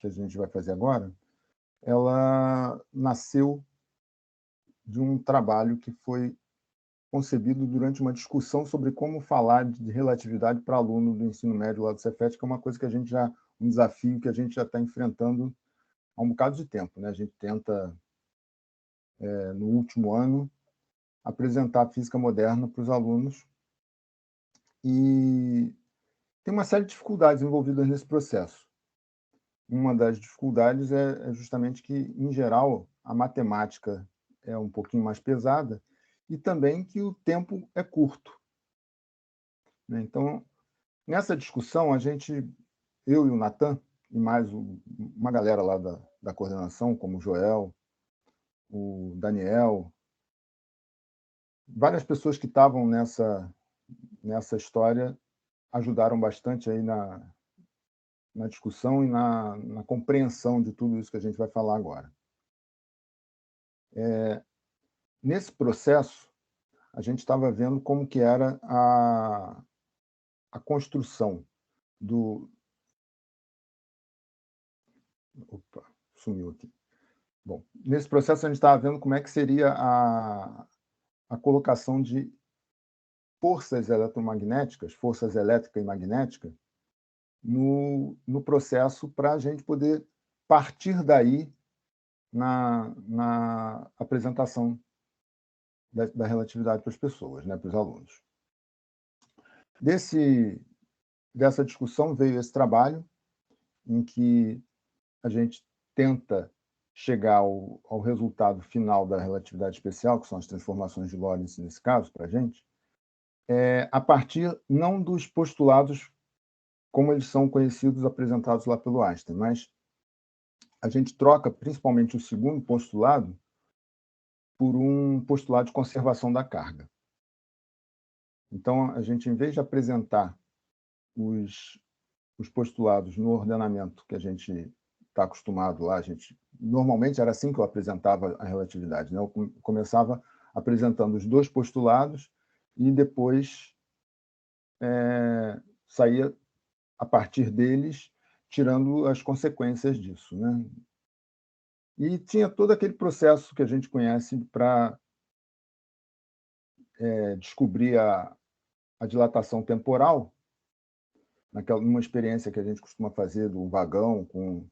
que a gente vai fazer agora, ela nasceu de um trabalho que foi concebido durante uma discussão sobre como falar de relatividade para aluno do ensino médio lá do Cefet, que é uma coisa que a gente já, um desafio que a gente já está enfrentando há um bocado de tempo, né? A gente tenta, no último ano, apresentar a física moderna para os alunos e tem uma série de dificuldades envolvidas nesse processo. Uma das dificuldades é justamente que, em geral, a matemática é um pouquinho mais pesada e também que o tempo é curto, né? Então, nessa discussão, eu e o Natan, e mais uma galera lá da coordenação, como o Joel, o Daniel, várias pessoas que estavam nessa história ajudaram bastante aí na discussão e na compreensão de tudo isso que a gente vai falar agora. Nesse processo, a gente estava vendo como que era a construção do... Opa, sumiu aqui. Bom, nesse processo a gente estava vendo como é que seria a colocação de forças eletromagnéticas, forças elétrica e magnética, no processo para a gente poder partir daí na apresentação da relatividade para as pessoas, né, para os alunos. Dessa discussão veio esse trabalho em que a gente tenta chegar ao resultado final da relatividade especial, que são as transformações de Lorentz, nesse caso, para a gente, a partir não dos postulados como eles são conhecidos, apresentados lá pelo Einstein, mas a gente troca principalmente o segundo postulado por um postulado de conservação da carga. Então, a gente, em vez de apresentar os postulados no ordenamento que a gente está acostumado lá, normalmente era assim que eu apresentava a relatividade, né? Eu começava apresentando os dois postulados e depois saía, a partir deles, tirando as consequências disso, né? E tinha todo aquele processo que a gente conhece para descobrir a dilatação temporal, numa experiência que a gente costuma fazer de um vagão com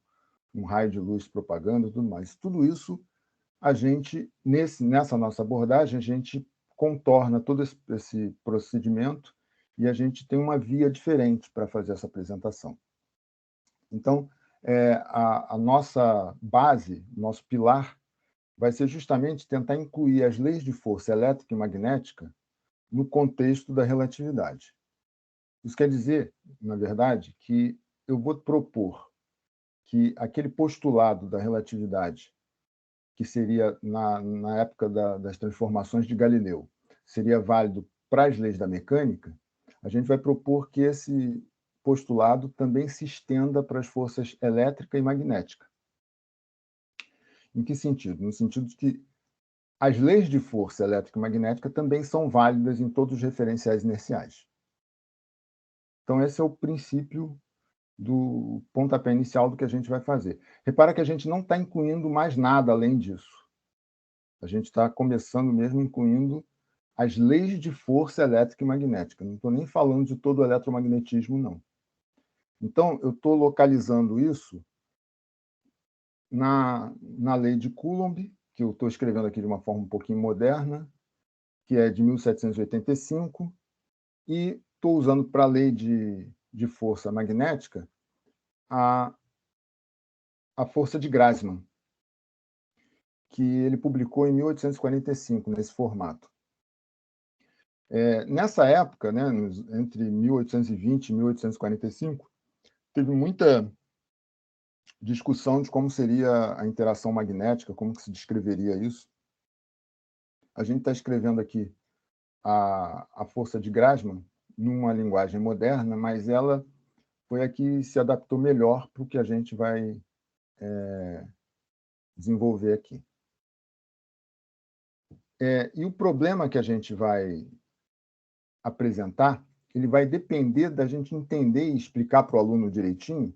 um raio de luz propagando e tudo mais. Tudo isso, a gente, nessa nossa abordagem, a gente contorna todo esse procedimento e a gente tem uma via diferente para fazer essa apresentação. Então, a nossa base, nosso pilar, vai ser justamente tentar incluir as leis de força elétrica e magnética no contexto da relatividade. Isso quer dizer, na verdade, que eu vou propor que aquele postulado da relatividade, que seria, na época das transformações de Galileu, seria válido para as leis da mecânica, a gente vai propor que esse postulado também se estenda para as forças elétrica e magnética. Em que sentido? No sentido de que as leis de força elétrica e magnética também são válidas em todos os referenciais inerciais. Então, esse é o princípio do pontapé inicial do que a gente vai fazer. Repara que a gente não está incluindo mais nada além disso. A gente está começando mesmo incluindo as leis de força elétrica e magnética. Não estou nem falando de todo o eletromagnetismo, não. Então, eu estou localizando isso na lei de Coulomb, que eu estou escrevendo aqui de uma forma um pouquinho moderna, que é de 1785, e estou usando para a lei de força magnética a força de Grassmann, que ele publicou em 1845, nesse formato. Nessa época, né, entre 1820 e 1845, teve muita discussão de como seria a interação magnética, como que se descreveria isso. A gente está escrevendo aqui a força de Grassmann numa linguagem moderna, mas ela foi a que se adaptou melhor para o que a gente vai desenvolver aqui. E o problema que a gente vai apresentar, ele vai depender da gente entender e explicar para o aluno direitinho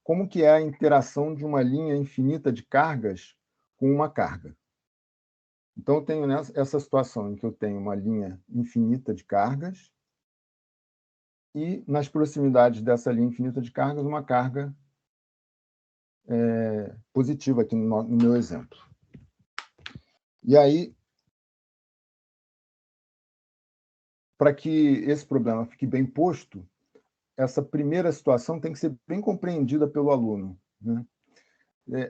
como que é a interação de uma linha infinita de cargas com uma carga. Então, eu tenho essa situação em que eu tenho uma linha infinita de cargas e, nas proximidades dessa linha infinita de cargas, uma carga positiva aqui no meu exemplo. E aí, para que esse problema fique bem posto, essa primeira situação tem que ser bem compreendida pelo aluno, né?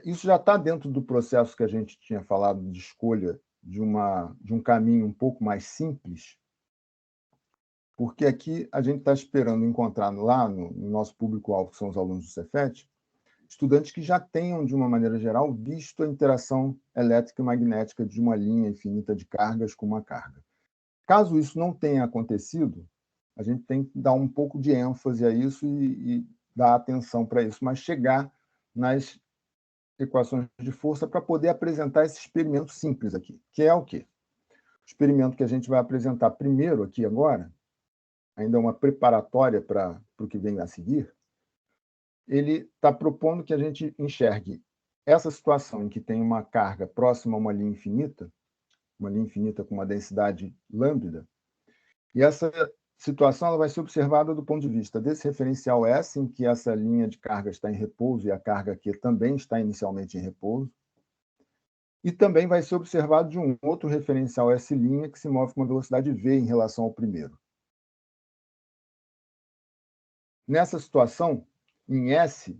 Isso já está dentro do processo que a gente tinha falado de escolha de um caminho um pouco mais simples, porque aqui a gente está esperando encontrar lá no nosso público-alvo, que são os alunos do Cefet, estudantes que já tenham, de uma maneira geral, visto a interação elétrica e magnética de uma linha infinita de cargas com uma carga. Caso isso não tenha acontecido, a gente tem que dar um pouco de ênfase a isso e dar atenção para isso, mas chegar nas equações de força para poder apresentar esse experimento simples aqui, que é o quê? O experimento que a gente vai apresentar primeiro aqui agora, ainda uma preparatória para o que vem a seguir, ele está propondo que a gente enxergue essa situação em que tem uma carga próxima a uma linha infinita com uma densidade lambda, e essa situação ela vai ser observada do ponto de vista desse referencial S, em que essa linha de carga está em repouso e a carga Q também está inicialmente em repouso, e também vai ser observado de um outro referencial S' que se move com uma velocidade v em relação ao primeiro. Nessa situação, em S,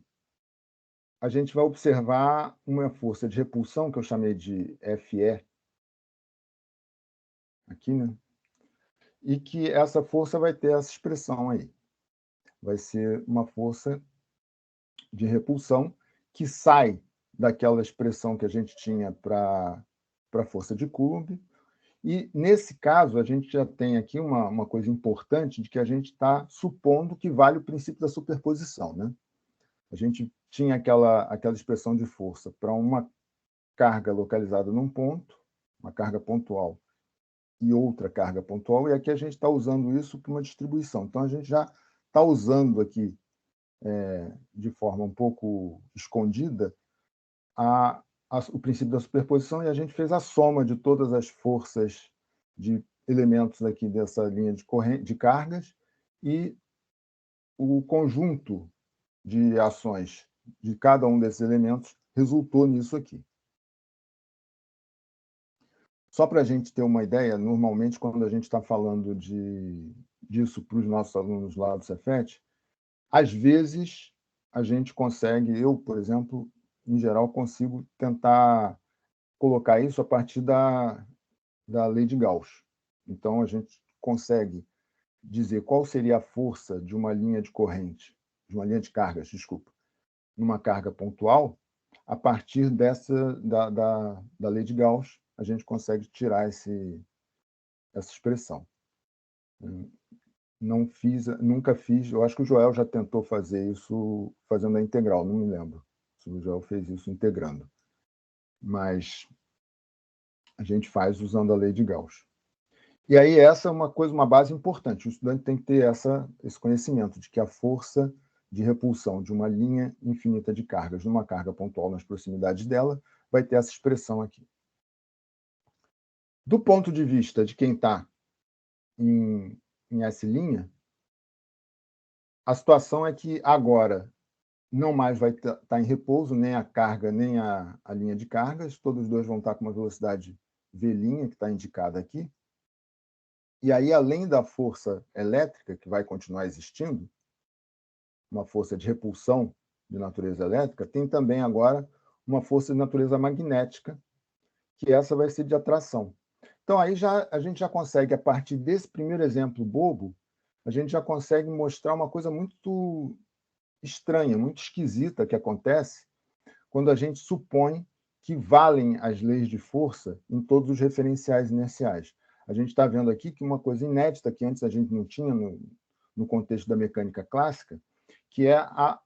a gente vai observar uma força de repulsão, que eu chamei de Fe, aqui, né? E que essa força vai ter essa expressão aí. Vai ser uma força de repulsão que sai daquela expressão que a gente tinha para a força de Coulomb. E, nesse caso, a gente já tem aqui uma coisa importante de que a gente está supondo que vale o princípio da superposição, né? A gente tinha aquela expressão de força para uma carga localizada num ponto, uma carga pontual, e outra carga pontual, e aqui a gente está usando isso para uma distribuição. Então, a gente já está usando aqui, de forma um pouco escondida, o princípio da superposição, e a gente fez a soma de todas as forças de elementos aqui dessa linha de cargas, e o conjunto de ações de cada um desses elementos resultou nisso aqui. Só para a gente ter uma ideia, normalmente, quando a gente está falando disso para os nossos alunos lá do Cefet, às vezes a gente consegue, eu, por exemplo, em geral, consigo tentar colocar isso a partir da lei de Gauss. Então, a gente consegue dizer qual seria a força de uma linha de corrente, de uma linha de cargas, desculpa, numa carga pontual, a partir da lei de Gauss, a gente consegue tirar essa expressão. Nunca fiz, eu acho que o Joel já tentou fazer isso fazendo a integral, não me lembro se o Joel fez isso integrando. Mas a gente faz usando a lei de Gauss. E aí essa é uma base importante. O estudante tem que ter esse conhecimento de que a força de repulsão de uma linha infinita de cargas numa carga pontual nas proximidades dela vai ter essa expressão aqui. Do ponto de vista de quem está em S', a situação é que agora não mais vai estar em repouso nem a carga, nem a linha de cargas, todos os dois vão estar com uma velocidade v', que está indicada aqui. E aí, além da força elétrica, que vai continuar existindo, uma força de repulsão de natureza elétrica, tem também agora uma força de natureza magnética, que essa vai ser de atração. Então, aí a gente já consegue, a partir desse primeiro exemplo bobo, a gente já consegue mostrar uma coisa muito estranha, muito esquisita que acontece quando a gente supõe que valem as leis de força em todos os referenciais inerciais. A gente está vendo aqui que uma coisa inédita que antes a gente não tinha no contexto da mecânica clássica, que é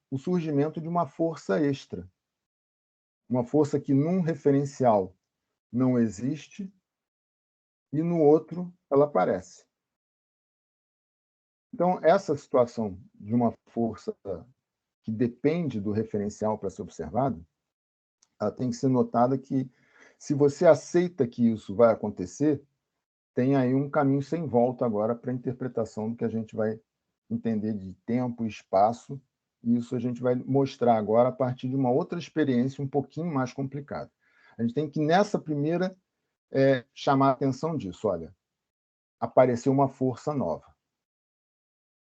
o surgimento de uma força extra. Uma força que num referencial não existe e no outro ela aparece. Então, essa situação de uma força que depende do referencial para ser observado, ela tem que ser notada que, se você aceita que isso vai acontecer, tem aí um caminho sem volta agora para a interpretação do que a gente vai entender de tempo e espaço, e isso a gente vai mostrar agora a partir de uma outra experiência um pouquinho mais complicada. A gente tem que, nessa primeira, chamar a atenção disso. Olha, apareceu uma força nova.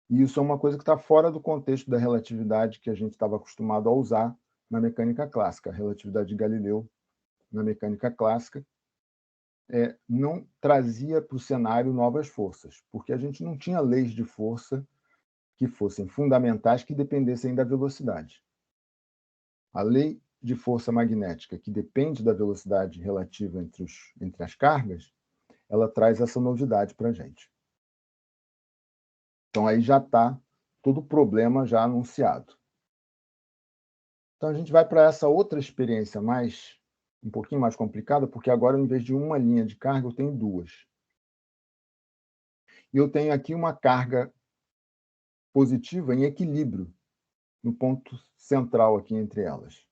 E isso é uma coisa que está fora do contexto da relatividade que a gente estava acostumado a usar na mecânica clássica. A relatividade de Galileu, na mecânica clássica, não trazia para o cenário novas forças, porque a gente não tinha leis de força que fossem fundamentais, que dependessem da velocidade. A lei de força magnética, que depende da velocidade relativa entre as cargas, ela traz essa novidade para a gente. Então, aí já está todo o problema já anunciado. Então, a gente vai para essa outra experiência um pouquinho mais complicada, porque agora, em vez de uma linha de carga, eu tenho duas. E eu tenho aqui uma carga positiva em equilíbrio, no ponto central aqui entre elas.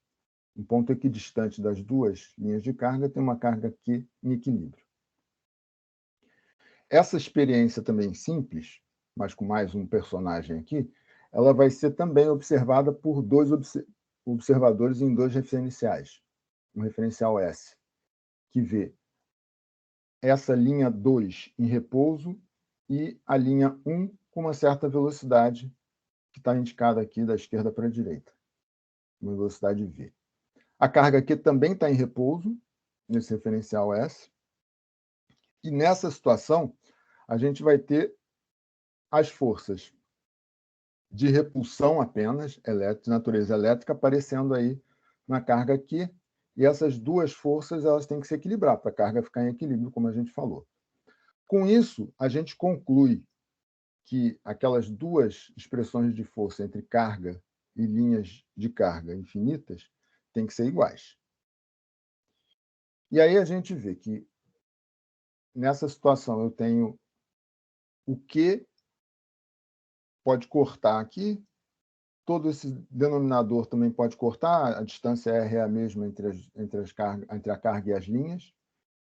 Um ponto equidistante das duas linhas de carga tem uma carga aqui em equilíbrio. Essa experiência também simples, mas com mais um personagem aqui, ela vai ser também observada por dois observadores em dois referenciais. Um referencial S, que vê essa linha 2 em repouso e a linha 1 com uma certa velocidade, que está indicada aqui da esquerda para a direita, uma velocidade v. A carga aqui também está em repouso, nesse referencial S, e nessa situação a gente vai ter as forças de repulsão apenas, de natureza elétrica, aparecendo aí na carga aqui, e essas duas forças elas têm que se equilibrar para a carga ficar em equilíbrio, como a gente falou. Com isso, a gente conclui que aquelas duas expressões de força entre carga e linhas de carga infinitas têm que ser iguais. E aí a gente vê que, nessa situação, eu tenho o Q pode cortar aqui, todo esse denominador também pode cortar, a distância R é a mesma entre a carga e as linhas,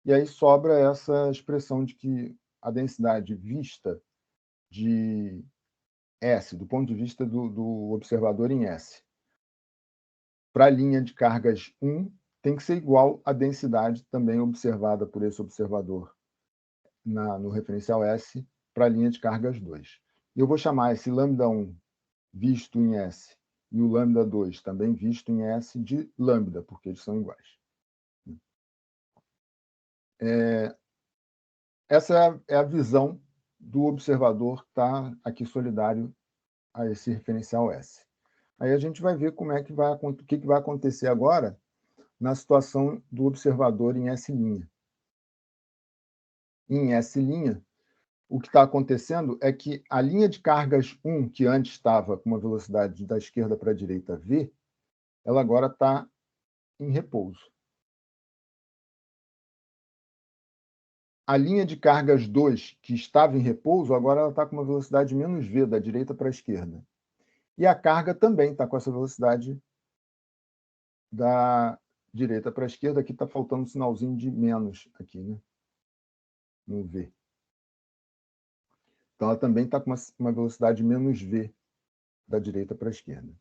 e aí sobra essa expressão de que a densidade vista de S, do ponto de vista do observador em S, para a linha de cargas 1, tem que ser igual à densidade também observada por esse observador no referencial S para a linha de cargas 2. Eu vou chamar esse λ1 visto em S e o λ2 também visto em S de lambda, porque eles são iguais. Essa é a visão do observador que está aqui solidário a esse referencial S. Aí a gente vai ver o que vai acontecer agora na situação do observador em S'. Em S', o que está acontecendo é que a linha de cargas 1, que antes estava com uma velocidade da esquerda para a direita v, ela agora está em repouso. A linha de cargas 2, que estava em repouso, agora ela está com uma velocidade menos v, da direita para a esquerda. E a carga também está com essa velocidade da direita para a esquerda. Aqui está faltando um sinalzinho de menos aqui, né? No v. Então, ela também está com uma velocidade menos v, da direita para a esquerda.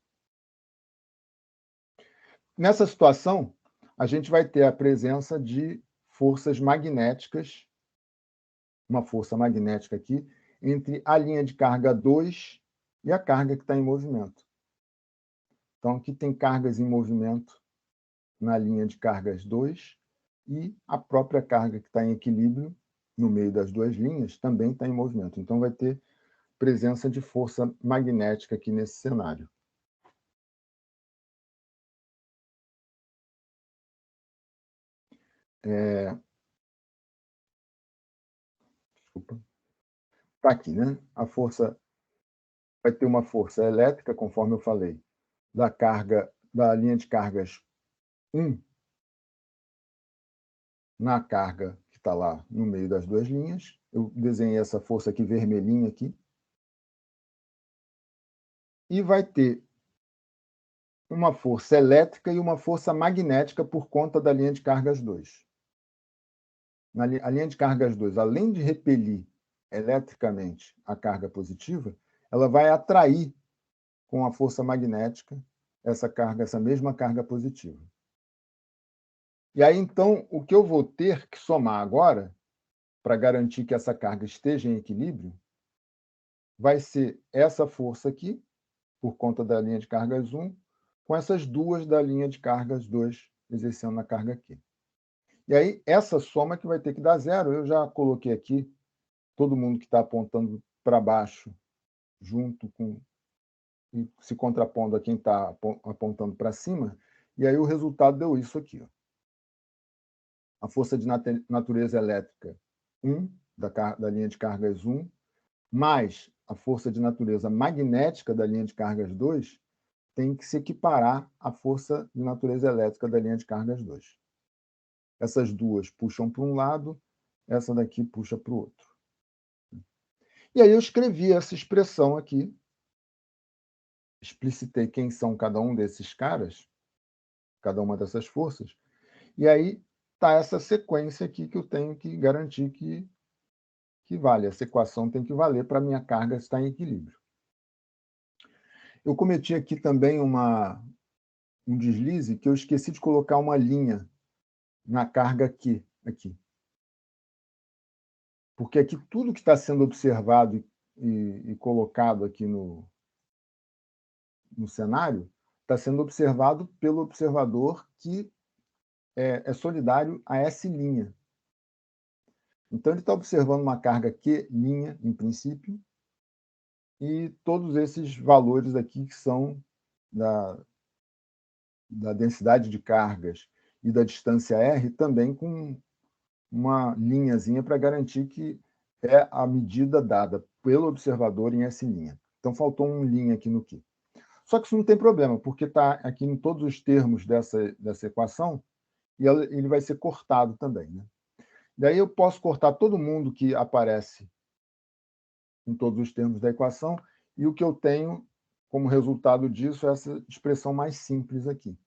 Nessa situação, a gente vai ter a presença de forças magnéticas, uma força magnética aqui, entre a linha de carga 2 e a carga que está em movimento. Então, aqui tem cargas em movimento na linha de cargas 2 e a própria carga que está em equilíbrio no meio das duas linhas também está em movimento. Então, vai ter presença de força magnética aqui nesse cenário. Desculpa. Está aqui, né? A força vai ter uma força elétrica, conforme eu falei, da linha de cargas 1 na carga que está lá no meio das duas linhas. Eu desenhei essa força aqui vermelhinha aqui. E vai ter uma força elétrica e uma força magnética por conta da linha de cargas 2. A linha de cargas 2, além de repelir eletricamente a carga positiva, ela vai atrair com a força magnética essa mesma carga positiva. E aí, então, o que eu vou ter que somar agora, para garantir que essa carga esteja em equilíbrio, vai ser essa força aqui, por conta da linha de cargas 1, com essas duas da linha de cargas 2, exercendo na carga aqui. E aí, essa soma que vai ter que dar zero. Eu já coloquei aqui todo mundo que está apontando para baixo, junto com, e se contrapondo a quem está apontando para cima, e aí o resultado deu isso aqui. Ó. A força de natureza elétrica 1, da linha de cargas 1, mais a força de natureza magnética da linha de cargas 2, tem que se equiparar à força de natureza elétrica da linha de cargas 2. Essas duas puxam para um lado, essa daqui puxa para o outro. E aí eu escrevi essa expressão aqui, explicitei quem são cada um desses caras, cada uma dessas forças, e aí está essa sequência aqui que eu tenho que garantir que vale. Essa equação tem que valer para a minha carga estar em equilíbrio. Eu cometi aqui também um deslize que eu esqueci de colocar uma linha na carga aqui. Porque aqui tudo que está sendo observado e colocado aqui no cenário está sendo observado pelo observador que é solidário a S'. Então, ele está observando uma carga Q', em princípio, e todos esses valores aqui que são da densidade de cargas e da distância R também com uma linhazinha para garantir que é a medida dada pelo observador em S'. Então, faltou um linha aqui no Q. Só que isso não tem problema, porque está aqui em todos os termos dessa equação e ele vai ser cortado também. Né? Daí eu posso cortar todo mundo que aparece em todos os termos da equação, e o que eu tenho como resultado disso é essa expressão mais simples aqui.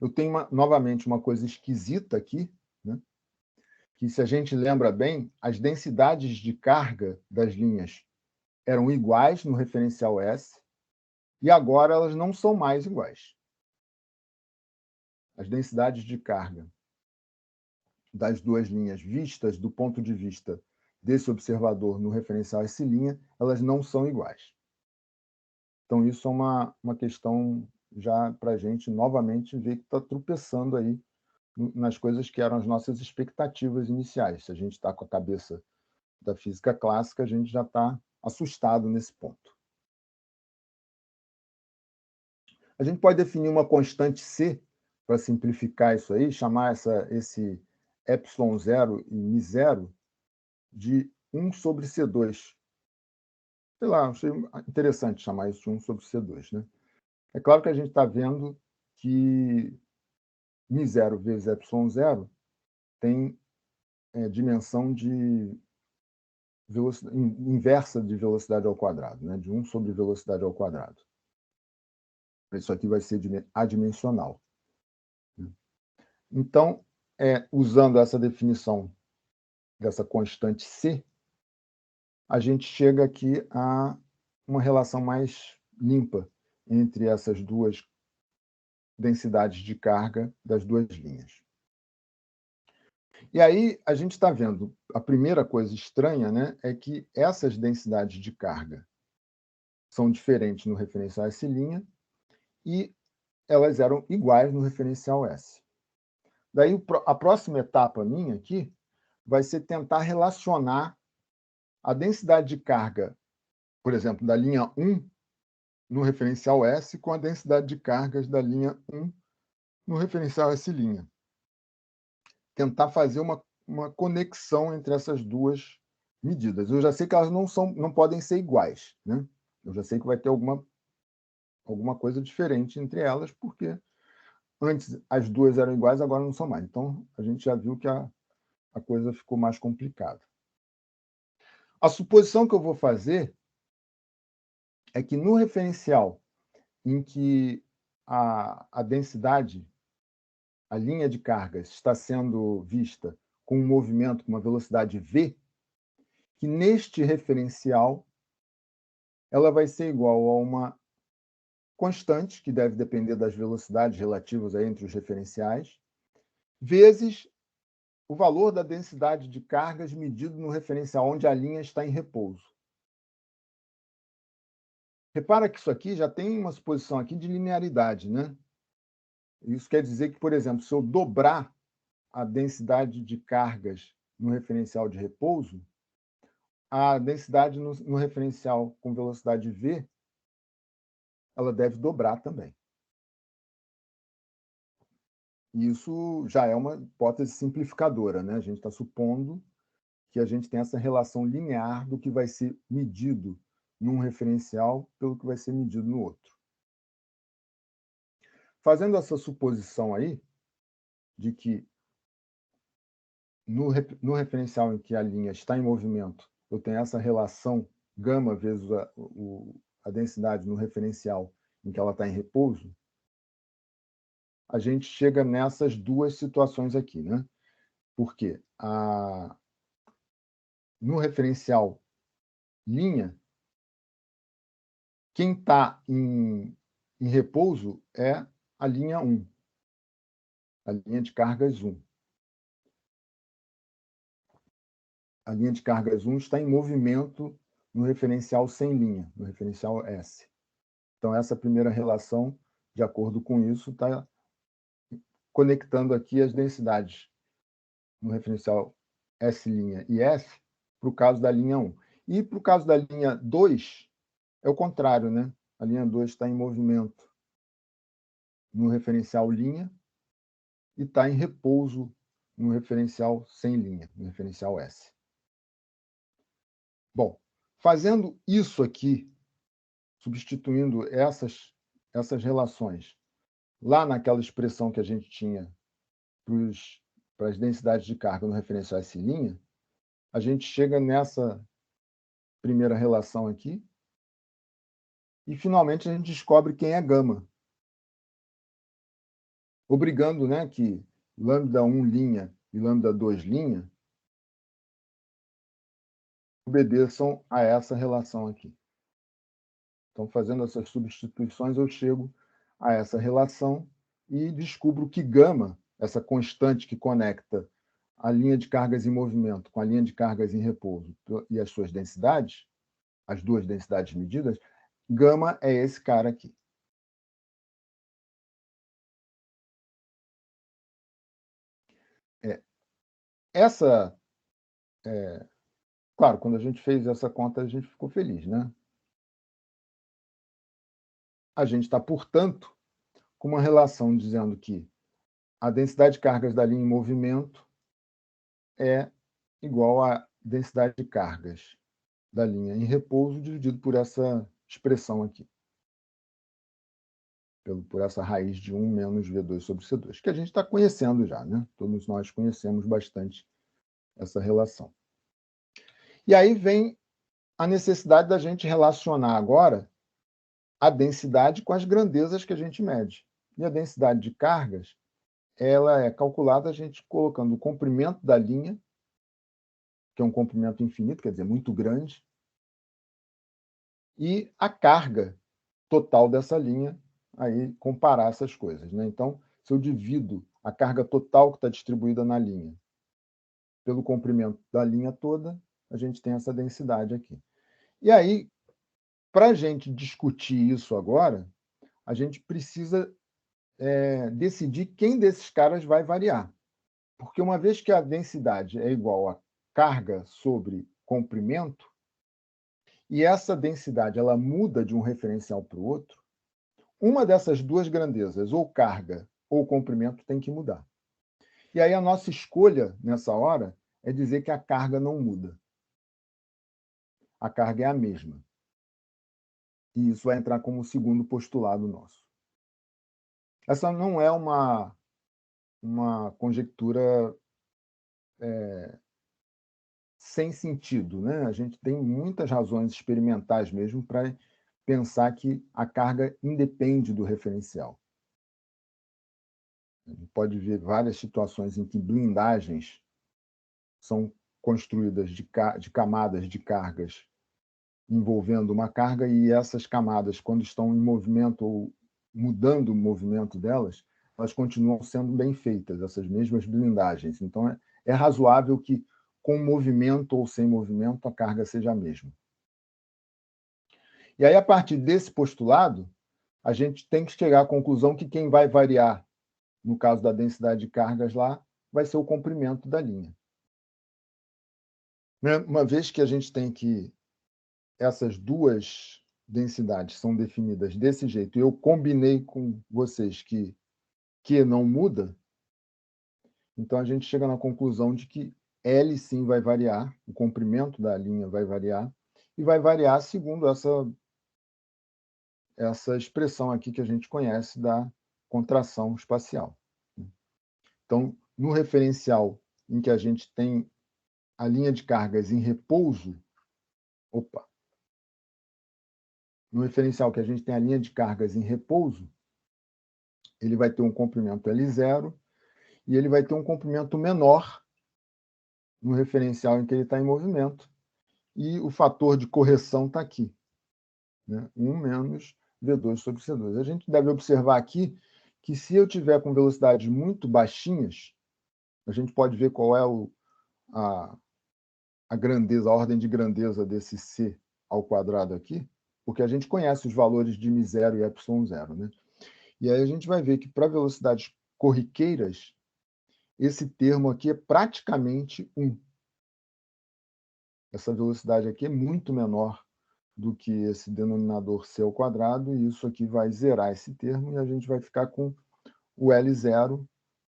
Eu tenho, novamente, uma coisa esquisita aqui, né? Que, se a gente lembra bem, as densidades de carga das linhas eram iguais no referencial S, e agora elas não são mais iguais. As densidades de carga das duas linhas vistas do ponto de vista desse observador no referencial S', elas não são iguais. Então, isso é uma questão já para a gente, novamente, ver que está tropeçando aí nas coisas que eram as nossas expectativas iniciais. Se a gente está com a cabeça da física clássica, a gente já está assustado nesse ponto. A gente pode definir uma constante C, para simplificar isso aí, chamar esse ε0 e μ0 de 1 sobre C2. Sei lá, achei interessante chamar isso de 1 sobre C2. Né? É claro que a gente está vendo que μ0 vezes ε0 tem dimensão de inversa de velocidade ao quadrado, né? De 1 sobre velocidade ao quadrado. Isso aqui vai ser adimensional. Então, usando essa definição dessa constante C, a gente chega aqui a uma relação mais limpa entre essas duas densidades de carga das duas linhas. E aí a gente está vendo, a primeira coisa estranha, né, é que essas densidades de carga são diferentes no referencial S' e elas eram iguais no referencial S. Daí a próxima etapa minha aqui vai ser tentar relacionar a densidade de carga, por exemplo, da linha 1 no referencial S com a densidade de cargas da linha 1 no referencial S'. Tentar fazer uma conexão entre essas duas medidas. Eu já sei que elas não podem ser iguais, né? Eu já sei que vai ter alguma coisa diferente entre elas, porque antes as duas eram iguais, agora não são mais. Então, a gente já viu que a coisa ficou mais complicada. A suposição que eu vou fazer é que no referencial em que a densidade, a linha de cargas, está sendo vista com um movimento com uma velocidade v, que neste referencial ela vai ser igual a uma constante, que deve depender das velocidades relativas aí entre os referenciais, vezes o valor da densidade de cargas medido no referencial onde a linha está em repouso. Repara que isso aqui já tem uma suposição aqui de linearidade, né? Isso quer dizer que, por exemplo, se eu dobrar a densidade de cargas no referencial de repouso, a densidade no referencial com velocidade v, ela deve dobrar também. Isso já é uma hipótese simplificadora, né? A gente está supondo que a gente tem essa relação linear do que vai ser medido num referencial pelo que vai ser medido no outro. Fazendo essa suposição aí, de que no referencial em que a linha está em movimento, eu tenho essa relação gama vezes a densidade no referencial em que ela está em repouso, a gente chega nessas duas situações aqui, né? Porque no referencial linha, quem está em repouso é a linha 1, a linha de cargas 1. A linha de cargas 1 está em movimento no referencial sem linha, no referencial S. Então, essa primeira relação, de acordo com isso, está conectando aqui as densidades no referencial S' e S para o caso da linha 1. E para o caso da linha 2, é o contrário, né? A linha 2 está em movimento no referencial linha e está em repouso no referencial sem linha, no referencial S. Bom, fazendo isso aqui, substituindo essas relações lá naquela expressão que a gente tinha para as densidades de carga no referencial S', a gente chega nessa primeira relação aqui e, finalmente, a gente descobre quem é gama, obrigando, né, que λ1' e λ2' obedeçam a essa relação aqui. Então, fazendo essas substituições, eu chego a essa relação e descubro que gama, essa constante que conecta a linha de cargas em movimento com a linha de cargas em repouso e as suas densidades, as duas densidades medidas, gama é esse cara aqui. Essa, claro, quando a gente fez essa conta, a gente ficou feliz, né? A gente está, portanto, com uma relação dizendo que a densidade de cargas da linha em movimento é igual à densidade de cargas da linha em repouso dividido por essa expressão aqui, por essa raiz de 1 menos V2 sobre C2, que a gente está conhecendo já, né? Todos nós conhecemos bastante essa relação. E aí vem a necessidade da gente relacionar agora a densidade com as grandezas que a gente mede. E a densidade de cargas, ela é calculada a gente colocando o comprimento da linha, que é um comprimento infinito, quer dizer, muito grande, e a carga total dessa linha, aí comparar essas coisas, né? Então, se eu divido a carga total que está distribuída na linha pelo comprimento da linha toda, a gente tem essa densidade aqui. E aí, para a gente discutir isso agora, a gente precisa decidir quem desses caras vai variar. Porque uma vez que a densidade é igual a carga sobre comprimento, e essa densidade ela muda de um referencial para o outro, uma dessas duas grandezas, ou carga ou comprimento, tem que mudar. E aí a nossa escolha nessa hora é dizer que a carga não muda. A carga é a mesma. E isso vai entrar como segundo postulado nosso. Essa não é uma conjectura sem sentido, né? A gente tem muitas razões experimentais mesmo para pensar que a carga independe do referencial. A gente pode ver várias situações em que blindagens são construídas de camadas de cargas envolvendo uma carga, e essas camadas, quando estão em movimento ou mudando o movimento delas, elas continuam sendo bem feitas, essas mesmas blindagens. Então, é razoável que, com movimento ou sem movimento, a carga seja a mesma. E aí, a partir desse postulado, a gente tem que chegar à conclusão que quem vai variar, no caso da densidade de cargas lá, vai ser o comprimento da linha. Uma vez que a gente tem que essas duas densidades são definidas desse jeito, e eu combinei com vocês que Q não muda, então a gente chega na conclusão de que L sim vai variar, o comprimento da linha vai variar, e vai variar segundo essa expressão aqui que a gente conhece da contração espacial. Então, no referencial em que a gente tem a linha de cargas em repouso, no referencial que a gente tem a linha de cargas em repouso, ele vai ter um comprimento L0 e ele vai ter um comprimento menor no referencial em que ele está em movimento, e o fator de correção está aqui, né? 1 menos V2 sobre C2. A gente deve observar aqui que, se eu tiver com velocidades muito baixinhas, a gente pode ver qual é a grandeza, a ordem de grandeza desse C ao quadrado aqui, porque a gente conhece os valores de μ0 e ε0, né? E aí a gente vai ver que, para velocidades corriqueiras, esse termo aqui é praticamente 1. Essa velocidade aqui é muito menor do que esse denominador C ao quadrado, e isso aqui vai zerar esse termo, e a gente vai ficar com o L0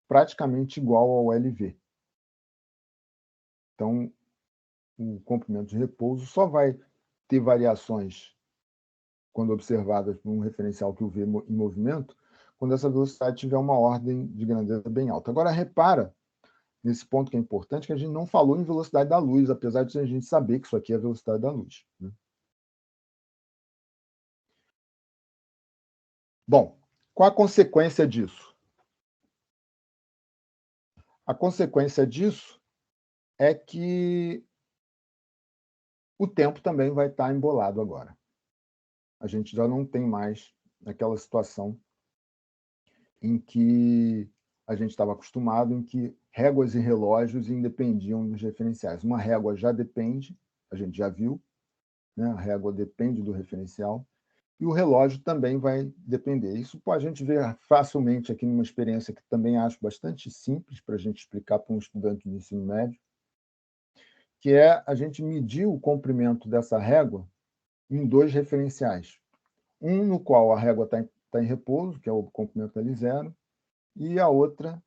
praticamente igual ao LV. Então, o comprimento de repouso só vai ter variações quando observadas por um referencial que o vê em movimento, quando essa velocidade tiver uma ordem de grandeza bem alta. Agora, repara nesse ponto que é importante, que a gente não falou em velocidade da luz, apesar de a gente saber que isso aqui é a velocidade da luz, né? Bom, qual a consequência disso? A consequência disso é que o tempo também vai estar embolado agora. A gente já não tem mais aquela situação em que a gente estava acostumado, em que réguas e relógios independiam dos referenciais. Uma régua já depende, a gente já viu, né? A régua depende do referencial, e o relógio também vai depender. Isso a gente vê facilmente aqui numa experiência que também acho bastante simples para a gente explicar para um estudante de ensino médio, que é a gente medir o comprimento dessa régua em 2 referenciais. Um no qual a régua está em repouso, que é o comprimento L0, e a outra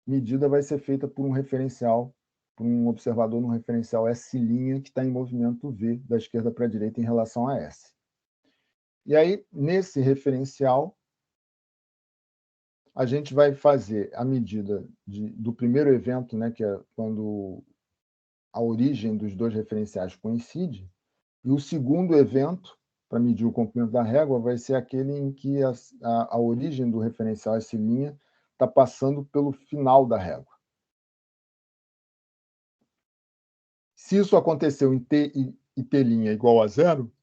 medida vai ser feita por um referencial, por um observador no referencial S', que está em movimento V, da esquerda para a direita, em relação a S. E aí, nesse referencial, a gente vai fazer a medida do primeiro evento, né, que é quando a origem dos 2 referenciais coincide, e o segundo evento, para medir o comprimento da régua, vai ser aquele em que a origem do referencial S' está passando pelo final da régua. Se isso aconteceu em T e T' igual a 0,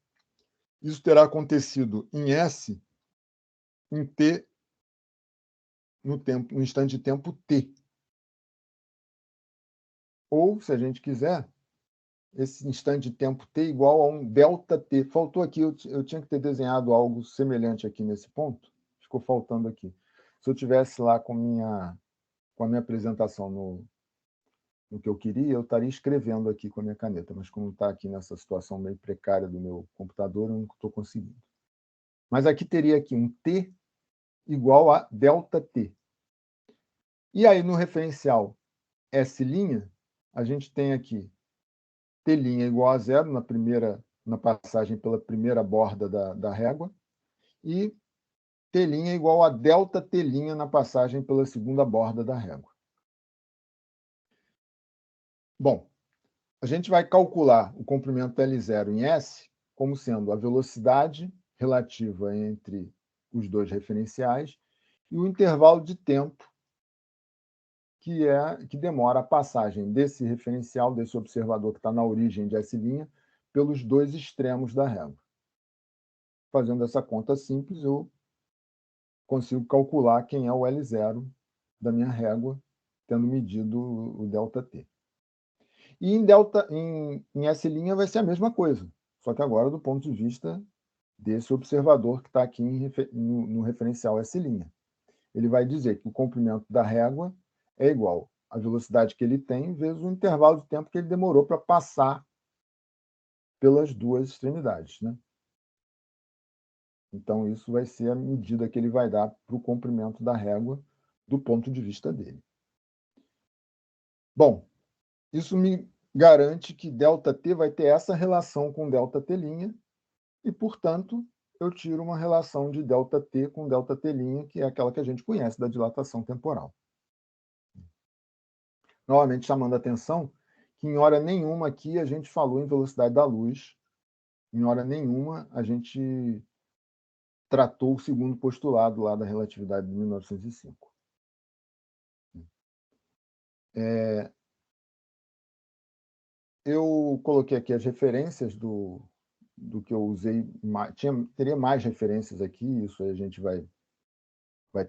isso terá acontecido em S em T no instante de tempo T. Ou, se a gente quiser, esse instante de tempo T igual a um ΔT. Faltou aqui, eu tinha que ter desenhado algo semelhante aqui nesse ponto, ficou faltando aqui. Se eu tivesse lá com a minha apresentação no que eu queria, eu estaria escrevendo aqui com a minha caneta, mas como está aqui nessa situação meio precária do meu computador, eu não estou conseguindo. Mas aqui teria aqui um T igual a ΔT. E aí, no referencial S', a gente tem aqui T' igual a 0 na passagem pela primeira borda da régua, e T' igual a ΔT' na passagem pela segunda borda da régua. Bom, a gente vai calcular o comprimento L0 em S como sendo a velocidade relativa entre os dois referenciais e o intervalo de tempo que demora a passagem desse referencial, desse observador que está na origem de S', pelos dois extremos da régua. Fazendo essa conta simples, eu consigo calcular quem é o L0 da minha régua, tendo medido o ΔT. E em S' vai ser a mesma coisa, só que agora do ponto de vista desse observador que está aqui no referencial S'. Ele vai dizer que o comprimento da régua é igual à velocidade que ele tem vezes o intervalo de tempo que ele demorou para passar pelas duas extremidades, né? Então, isso vai ser a medida que ele vai dar para o comprimento da régua do ponto de vista dele. Bom, isso me garante que ΔT vai ter essa relação com ΔT' e, portanto, eu tiro uma relação de ΔT com ΔT', que é aquela que a gente conhece da dilatação temporal. Novamente, chamando a atenção que em hora nenhuma aqui a gente falou em velocidade da luz, em hora nenhuma a gente tratou o segundo postulado lá da relatividade de 1905. Eu coloquei aqui as referências do que eu usei. Teria mais referências aqui, isso aí a gente vai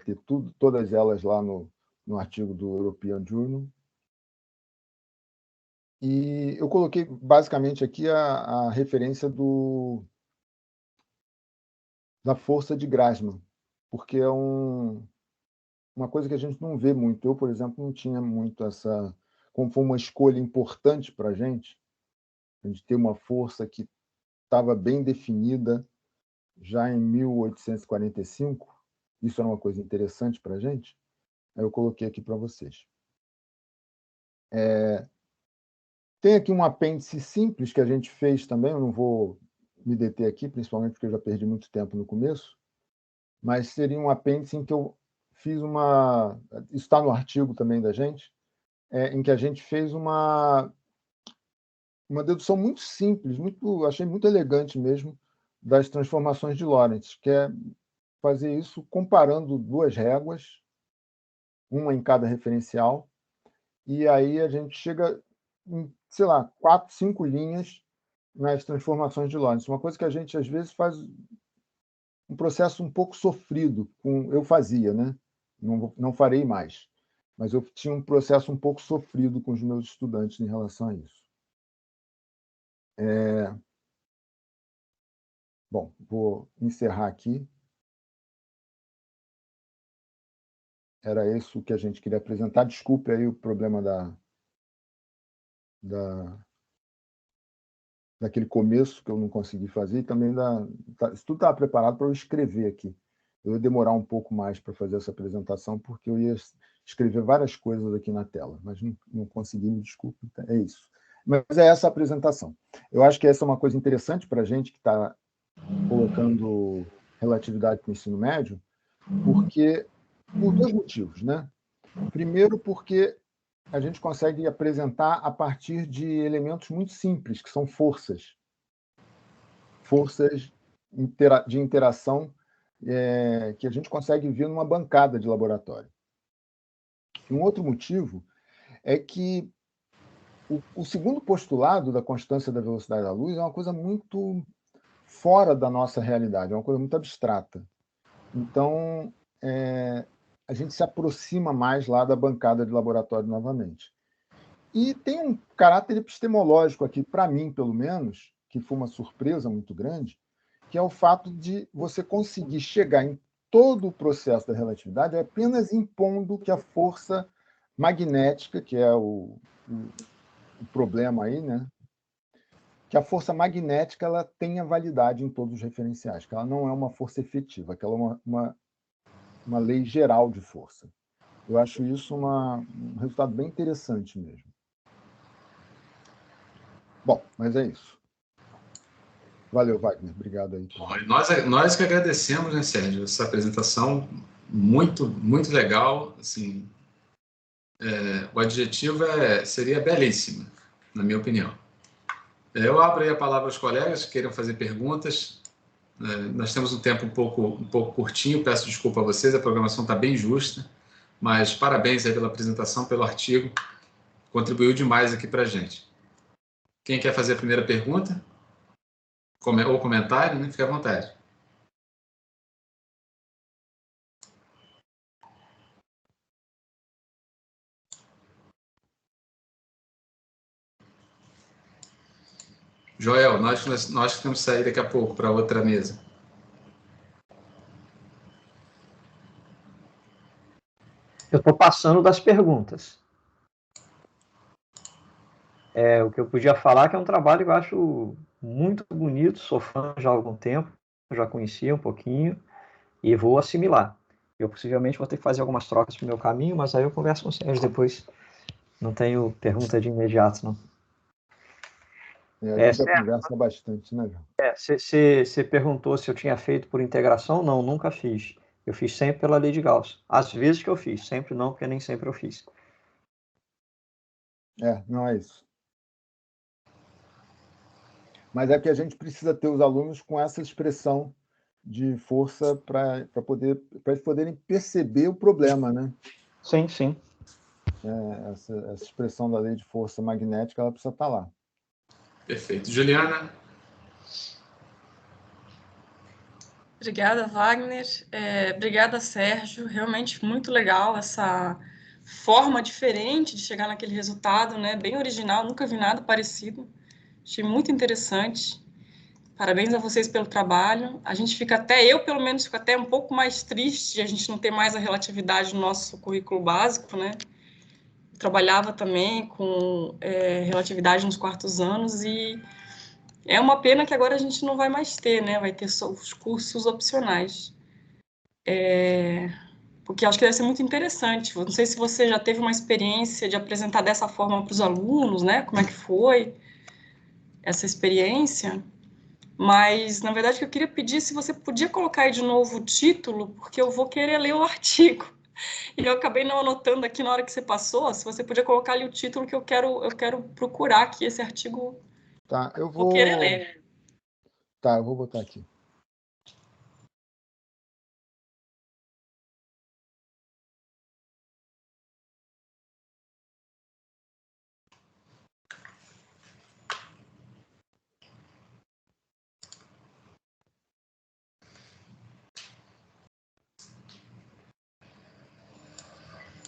ter todas elas lá no artigo do European Journal. E eu coloquei basicamente aqui a referência da força de Grassmann, porque é uma coisa que a gente não vê muito. Eu, por exemplo, não tinha muito essa... Como foi uma escolha importante para a gente ter uma força que estava bem definida já em 1845, isso era uma coisa interessante para a gente, aí eu coloquei aqui para vocês. Tem aqui um apêndice simples que a gente fez também, eu não vou me deter aqui, principalmente porque eu já perdi muito tempo no começo, mas seria um apêndice em que eu fiz uma... Isso está no artigo também da gente, em que a gente fez uma dedução muito simples, achei muito elegante mesmo, das transformações de Lorentz, que é fazer isso comparando duas réguas, uma em cada referencial, e aí a gente chega em, sei lá, 4, 5 linhas nas transformações de Lorentz. Uma coisa que a gente, às vezes, faz um processo um pouco sofrido. Eu fazia, né? Não farei mais. Mas eu tinha um processo um pouco sofrido com os meus estudantes em relação a isso. Bom, vou encerrar aqui. Era isso que a gente queria apresentar. Desculpe aí o problema daquele começo que eu não consegui fazer, e também isso tudo estava preparado para eu escrever aqui. Eu ia demorar um pouco mais para fazer essa apresentação, porque eu ia escrever várias coisas aqui na tela, mas não consegui, me desculpe. É isso. Mas é essa a apresentação. Eu acho que essa é uma coisa interessante para a gente que está colocando relatividade para o ensino médio, porque por dois motivos, né? Primeiro, porque a gente consegue apresentar a partir de elementos muito simples, que são forças de interação que a gente consegue ver numa bancada de laboratório. Um outro motivo é que o segundo postulado da constância da velocidade da luz é uma coisa muito fora da nossa realidade, é uma coisa muito abstrata. Então, a gente se aproxima mais lá da bancada de laboratório novamente. E tem um caráter epistemológico aqui, para mim, pelo menos, que foi uma surpresa muito grande, que é o fato de você conseguir chegar em todo o processo da relatividade apenas impondo que a força magnética, que é o problema aí, né? Que a força magnética ela tenha validade em todos os referenciais, que ela não é uma força efetiva, que ela é uma lei geral de força. Eu acho isso um resultado bem interessante mesmo. Bom, mas é isso. Valeu, Wagner. Obrigado aí. Bom, nós que agradecemos, né, Sérgio, essa apresentação muito, muito legal. Assim, o adjetivo seria belíssima, na minha opinião. Eu abro aí a palavra aos colegas que queiram fazer perguntas. Nós temos um tempo um pouco curtinho, peço desculpa a vocês, a programação está bem justa, mas parabéns aí pela apresentação, pelo artigo, contribuiu demais aqui para a gente. Quem quer fazer a primeira pergunta? Ou comentário, né? Fique à vontade. Joel, nós temos que sair daqui a pouco para outra mesa. Eu estou passando das perguntas. O que eu podia falar que é um trabalho que eu acho muito bonito, sou fã já há algum tempo, já conhecia um pouquinho e vou assimilar. Eu possivelmente vou ter que fazer algumas trocas no meu caminho, mas aí eu converso com vocês depois. Não tenho pergunta de imediato, não. A gente já conversa bastante, né, João? Você perguntou se eu tinha feito por integração? Não, nunca fiz. Eu fiz sempre pela lei de Gauss. Às vezes que eu fiz, sempre não, porque nem sempre eu fiz. Não é isso. Mas é que a gente precisa ter os alunos com essa expressão de força para eles poderem perceber o problema, né? Sim, sim. Essa expressão da lei de força magnética, ela precisa estar lá. Perfeito. Juliana? Obrigada, Wagner. Obrigada, Sérgio. Realmente muito legal essa forma diferente de chegar naquele resultado, né? Bem original, nunca vi nada parecido. Achei muito interessante. Parabéns a vocês pelo trabalho. A gente fica eu pelo menos, fico até um pouco mais triste de a gente não ter mais a relatividade no nosso currículo básico, né? Eu trabalhava também com relatividade nos quartos anos e é uma pena que agora a gente não vai mais ter, né? Vai ter só os cursos opcionais. Porque acho que deve ser muito interessante. Não sei se você já teve uma experiência de apresentar dessa forma para os alunos, né? Como é que foi essa experiência? Mas, na verdade, o que eu queria pedir se você podia colocar aí de novo o título, porque eu vou querer ler o artigo. E eu acabei não anotando aqui na hora que você passou. Se você podia colocar ali o título que eu quero procurar aqui esse artigo. Tá, eu vou querer ler. Tá, eu vou botar aqui.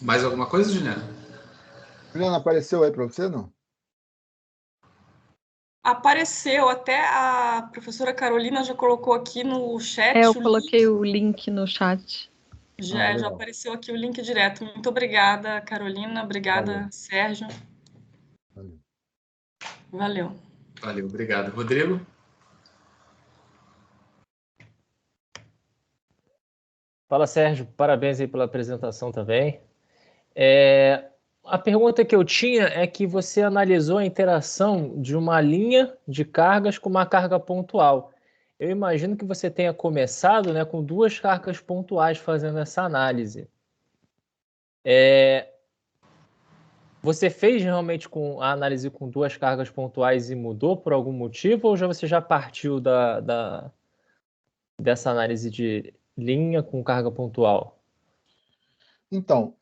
Mais alguma coisa, Juliana? Juliana, apareceu aí para você, não? Apareceu, até a professora Carolina já colocou aqui no chat. Eu coloquei o link no chat. Já apareceu aqui o link direto. Muito obrigada, Carolina. Obrigada, Valeu. Sérgio. Valeu. Valeu, obrigado. Rodrigo? Fala, Sérgio. Parabéns aí pela apresentação também. A pergunta que eu tinha é que você analisou a interação de uma linha de cargas com uma carga pontual. Eu imagino que você tenha começado, né, com duas cargas pontuais fazendo essa análise. Você fez realmente com a análise com duas cargas pontuais e mudou por algum motivo, ou você já partiu dessa análise de linha com carga pontual? Então,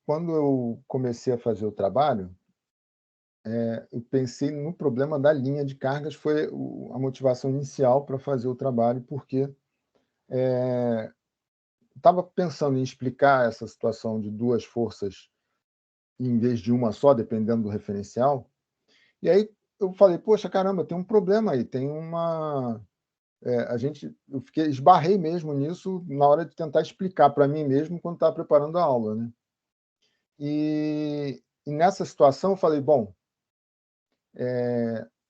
quando eu comecei a fazer o trabalho, eu pensei no problema da linha de cargas, foi a motivação inicial para fazer o trabalho, porque estava pensando em explicar essa situação de duas forças em vez de uma só, dependendo do referencial. E aí eu falei, poxa, caramba, tem um problema aí, tem uma... eu esbarrei mesmo nisso na hora de tentar explicar para mim mesmo quando estava preparando a aula, né? E nessa situação eu falei, bom,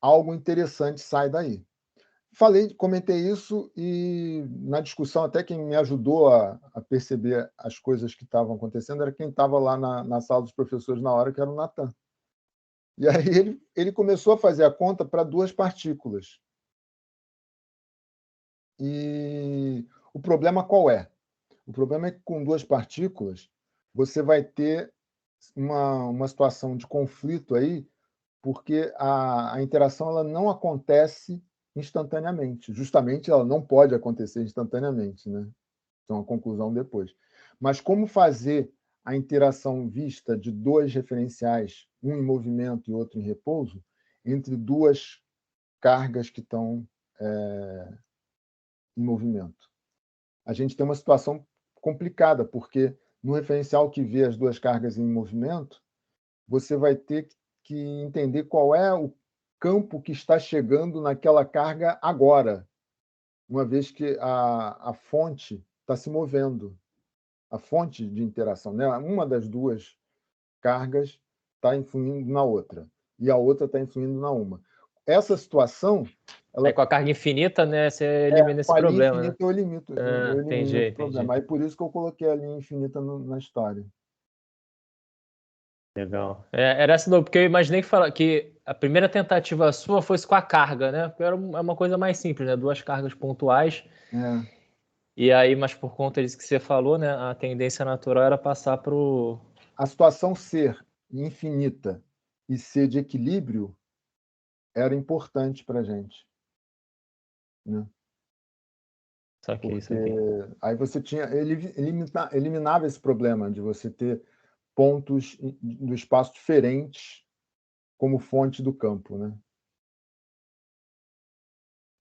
algo interessante sai daí. Comentei isso e na discussão até quem me ajudou a perceber as coisas que estavam acontecendo era quem estava lá na sala dos professores na hora, que era o Natan. E aí ele começou a fazer a conta para duas partículas. E o problema qual é? O problema é que com duas partículas você vai ter uma situação de conflito aí porque a interação ela não acontece instantaneamente. Justamente, ela não pode acontecer instantaneamente, né? Então, a conclusão depois. Mas como fazer a interação vista de dois referenciais, um em movimento e outro em repouso, entre duas cargas que estão em movimento? A gente tem uma situação complicada, porque no referencial que vê as duas cargas em movimento, você vai ter que entender qual é o campo que está chegando naquela carga agora, uma vez que a fonte está se movendo. A fonte de interação, né? Uma das duas cargas está influindo na outra, e a outra está influindo na uma. Essa situação... Aí com a carga infinita, né, você elimina esse problema, infinita, né? eu elimino Entendi. esse problema. Aí por isso que eu coloquei a linha infinita na história. Legal. Era essa não, porque eu imaginei que a primeira tentativa sua fosse com a carga, né? Porque era uma coisa mais simples, né? Duas cargas pontuais. E aí, mas por conta disso que você falou, né? A tendência natural era passar para o... A situação ser infinita e ser de equilíbrio era importante para a gente, né? Porque aí você eliminava esse problema de você ter pontos do espaço diferentes como fonte do campo, né?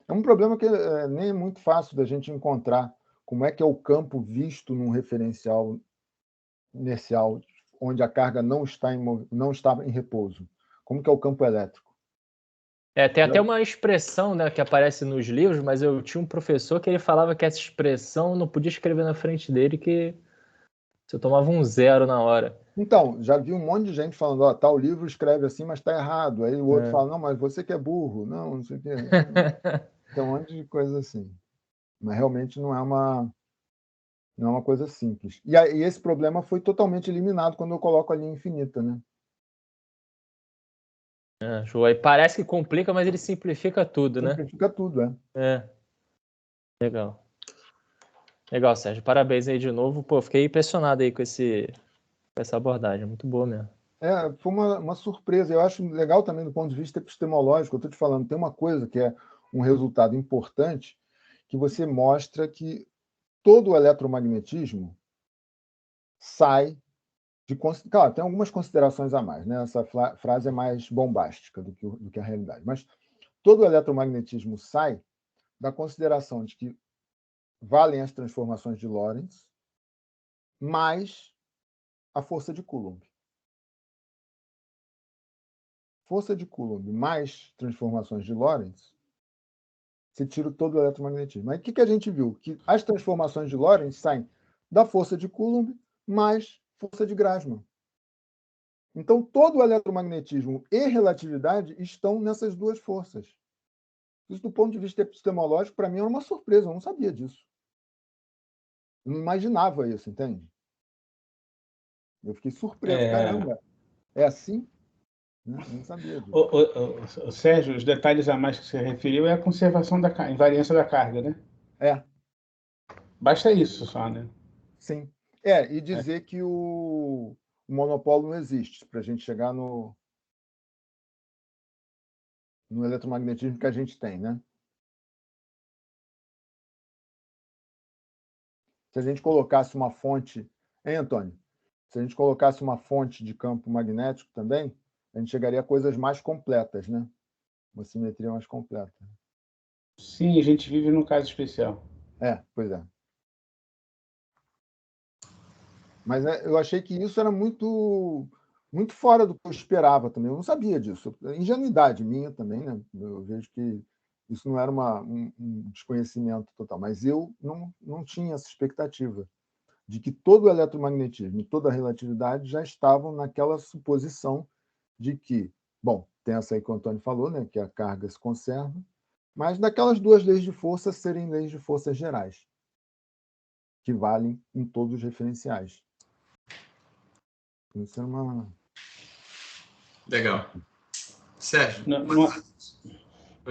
É um problema que nem é muito fácil da gente encontrar. Como é que é o campo visto num referencial inercial, onde a carga não está em repouso? Como que é o campo elétrico? Tem até uma expressão, né, que aparece nos livros, mas eu tinha um professor que ele falava que essa expressão não podia escrever na frente dele, que você tomava um 0 na hora. Então, já vi um monte de gente falando, tal livro escreve assim, mas está errado. Aí o outro fala, não, mas você que é burro. Não sei o quê. Tem um monte de coisa assim. Mas realmente não é uma coisa simples. E esse problema foi totalmente eliminado quando eu coloco a linha infinita, né? Show. Aí parece que complica, mas ele simplifica tudo, né? Simplifica tudo, Legal. Legal, Sérgio. Parabéns aí de novo. Pô, fiquei impressionado aí com essa abordagem. Muito boa mesmo. Foi uma surpresa. Eu acho legal também do ponto de vista epistemológico. Eu estou te falando, tem uma coisa que é um resultado importante, que você mostra que todo o eletromagnetismo sai de... Claro, tem algumas considerações a mais, né? Essa frase é mais bombástica do que a realidade. Mas todo o eletromagnetismo sai da consideração de que valem as transformações de Lorentz mais a força de Coulomb. Força de Coulomb mais transformações de Lorentz, você tira todo o eletromagnetismo. Aí o que a gente viu? Que as transformações de Lorentz saem da força de Coulomb mais força de Grassmann. Então, todo o eletromagnetismo e relatividade estão nessas duas forças. Isso, do ponto de vista epistemológico, para mim, era uma surpresa. Eu não sabia disso. Eu não imaginava isso, entende? Eu fiquei surpreso. Caramba, é assim? Né? Eu não sabia disso. Sérgio, os detalhes a mais que você referiu é a conservação da invariância da carga, né? Basta isso só, né? Sim. E dizer que o monopólio não existe, para a gente chegar no eletromagnetismo que a gente tem, né? Se a gente colocasse uma fonte... Hein, Antônio? Se a gente colocasse uma fonte de campo magnético também, a gente chegaria a coisas mais completas, né? Uma simetria mais completa. Sim, a gente vive num caso especial. Pois é. Mas eu achei que isso era muito, muito fora do que eu esperava também. Eu não sabia disso. Ingenuidade minha também, né? Eu vejo que isso não era um desconhecimento total. Mas eu não tinha essa expectativa de que todo o eletromagnetismo e toda a relatividade já estavam naquela suposição de que, bom, tem essa aí que o Antônio falou, né? Que a carga se conserva, mas daquelas duas leis de força serem leis de forças gerais, que valem em todos os referenciais. Isso é uma... Legal. Sérgio,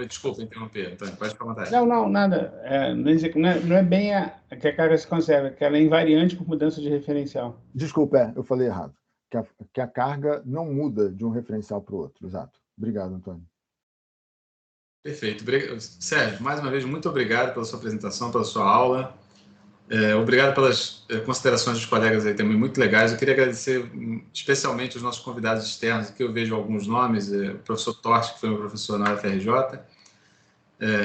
desculpa interromper, Antônio, pode ficar à vontade. Não, nada. Não é bem que a carga se conserva, que ela é invariante por mudança de referencial. Desculpa, eu falei errado. Que a carga não muda de um referencial para o outro, exato. Obrigado, Antônio. Perfeito. Sérgio, mais uma vez, muito obrigado pela sua apresentação, pela sua aula. Obrigado pelas considerações dos colegas aí também, muito legais. Eu queria agradecer especialmente os nossos convidados externos, aqui eu vejo alguns nomes, o professor Torch, que foi meu professor na UFRJ,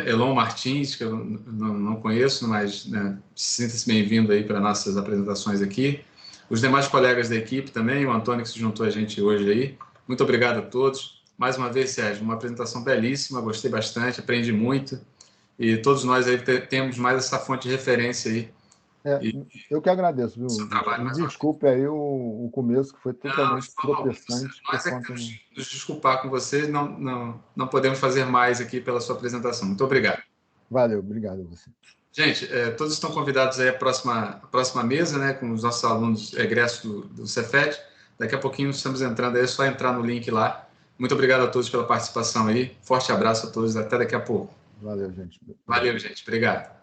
Elon Martins, que eu não conheço, mas né, sinta-se bem-vindo aí para nossas apresentações aqui. Os demais colegas da equipe também, o Antônio que se juntou a gente hoje aí. Muito obrigado a todos. Mais uma vez, Sérgio, uma apresentação belíssima, gostei bastante, aprendi muito. E todos nós aí temos mais essa fonte de referência aí. Eu que agradeço, viu? Desculpe aí o começo, que foi totalmente tropeçante. Nós temos que nos desculpar com vocês, não podemos fazer mais aqui pela sua apresentação. Muito obrigado. Valeu, obrigado a você. Gente, todos estão convidados aí à próxima mesa, né, com os nossos alunos egressos do Cefet. Daqui a pouquinho estamos entrando aí, é só entrar no link lá. Muito obrigado a todos pela participação aí. Forte abraço a todos, até daqui a pouco. Valeu, gente. Valeu, gente. Obrigado.